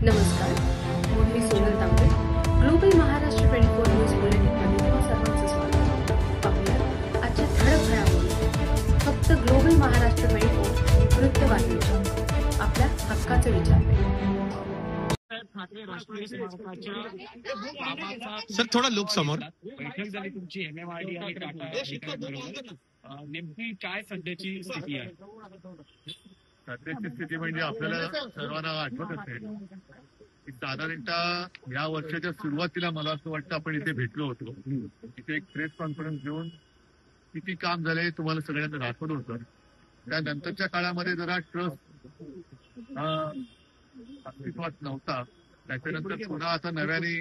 नमस्कार, मी सोनल तांबे. Global Maharashtra 24 news बुलेटिनमध्ये तुम्हा सर्वांचं स्वागत. पाहूया आजच्या ठळक घडामोडी. फक्त ग्लोबल महाराष्ट्र 24 वृत्तवाहिनीच्या आपल्या हक्काचे विचार. सर थोडा लोक समोर. बैठक झाली तुमची MMRD आणि टाटा नेमकी काय सध्याची स्थिती आहे? सध्याची स्थिती म्हणजे आपल्याला सर्वांना आठवत असेल की साधारणतः या वर्षाच्या सुरुवातीला मला असं वाटतं आपण इथे भेटलो होतो. इथे एक प्रेस कॉन्फरन्स घेऊन किती काम झालंय तुम्हाला सगळ्यांना दाखवलं होतं. त्यानंतरच्या काळामध्ये जरा ट्रस्ट अस्तित्वात नव्हता. त्याच्यानंतर पुन्हा आता नव्याने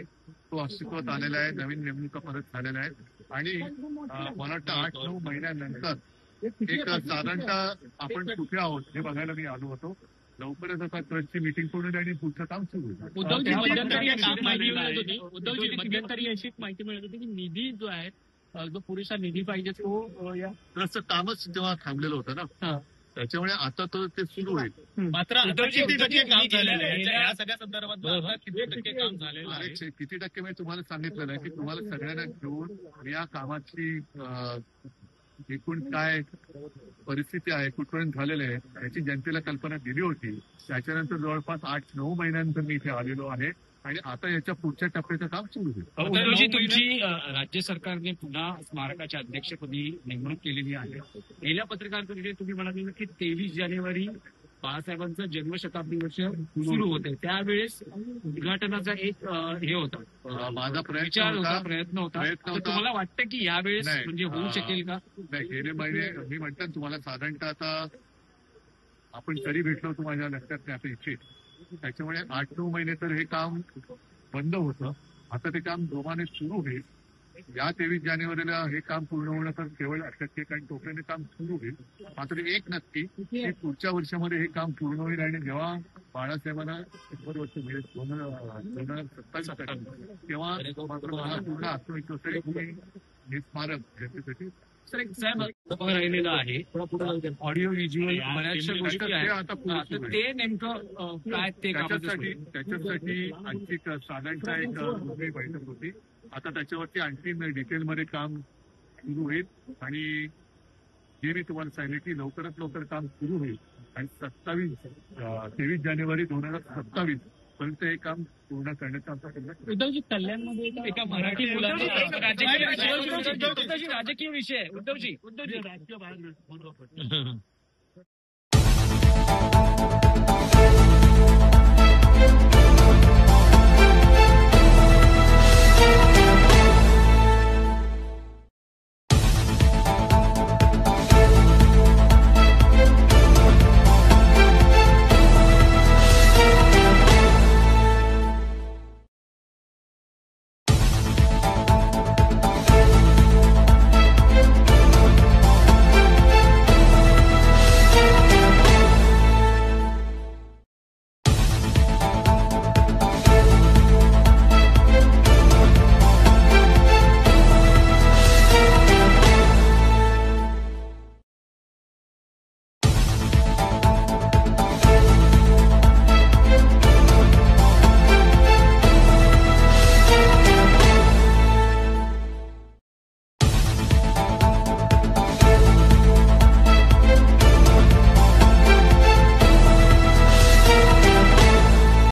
तो अस्तित्वात आलेला आहे. नवीन नेमणुका परत झालेल्या आहेत आणि मला वाटतं 8-9 महिन्यानंतर एक साधारणतः आपण कुठे आहोत हे बघायला मी आलो होतो. लवकरच आता ट्रस्टची मीटिंग पूर्ण आणि पुढचं काम सुरू होईल. उद्धवजी मध्यंतरी अशी माहिती मिळत होती की निधी जो आहे, जो पुरेसा निधी पाहिजे तो या ट्रस्टचं कामच तेव्हा थांबलेलं होतं ना, त्याच्यामुळे आता तो ते सुरू होईल. मात्र किती टक्के काम झालेलं आहे या सगळ्या संदर्भात? किती टक्के काम झालेलं आहे? किती टक्के मी तुम्हाला सांगितलेलं आहे की तुम्हाला सगळ्यांना घेऊन या कामाची एकूण काय परिस्थिती आहे, कुठपर्यंत झालेलं आहे याची जनतेला कल्पना दिली होती. त्याच्यानंतर जवळपास 8-9 महिन्यानंतर मी इथे आलेलो आहे आणि आता याच्या पुढच्या टप्प्याचं काम सुरू होईल. तुमची राज्य सरकारने पुन्हा स्मारकाच्या अध्यक्षपदी नेमणूक केलेली आहे. गेल्या पत्रकार परिषदेत तुम्ही म्हणाले की 23 जानेवारी बाळासाहेबांचं जन्मशताब्दी वर्ष सुरू होते, त्यावेळेस उद्घाटनाचा एक हे होता, माझा प्रयत्न होता. तुम्हाला वाटतं की यावेळेस म्हणजे होऊ शकेल का? नाही, गेले महिने मी म्हणतात तुम्हाला साधारणतः आता आपण कधी भेटलो होतो माझ्या लक्षात नाही आता इथे. त्याच्यामुळे 8-9 महिने तर हे काम बंद होतं. आता ते काम जोमाने सुरू होईल. या 23 जानेवारीला हे काम पूर्ण होणं तर केवळ अशक्य, कारण तोपर्यंत काम सुरू होईल. मात्र एक नक्की की पुढच्या वर्षामध्ये हे काम पूर्ण होईल आणि जेव्हा बाळासाहेबांना 100 वर्ष मिळेल 2027 तेव्हा मात्र मला पूर्ण आत्मविश्वास आहे की हे स्मारक जनतेसाठी सर एक राहिलेलं आहे. ऑडिओ व्हिज्युअल बऱ्याचशा गोष्टी आहेत, आता ते नेमकं काय ते त्याच्यासाठी आणखी साधारणतः एक दुसरी बैठक होती. आता त्याच्यावरती आणखी डिटेलमध्ये काम सुरू होईल आणि जे मी तुम्हाला सांगितले की लवकरात लवकर काम सुरू होईल आणि 23 जानेवारी 2027 पर्यंत हे काम पूर्ण करण्याचा आमचा प्रयत्न. उद्धवजी, कल्याणमध्ये एका मराठी मुलाने राजकीय विषय उद्धवजी राजकीय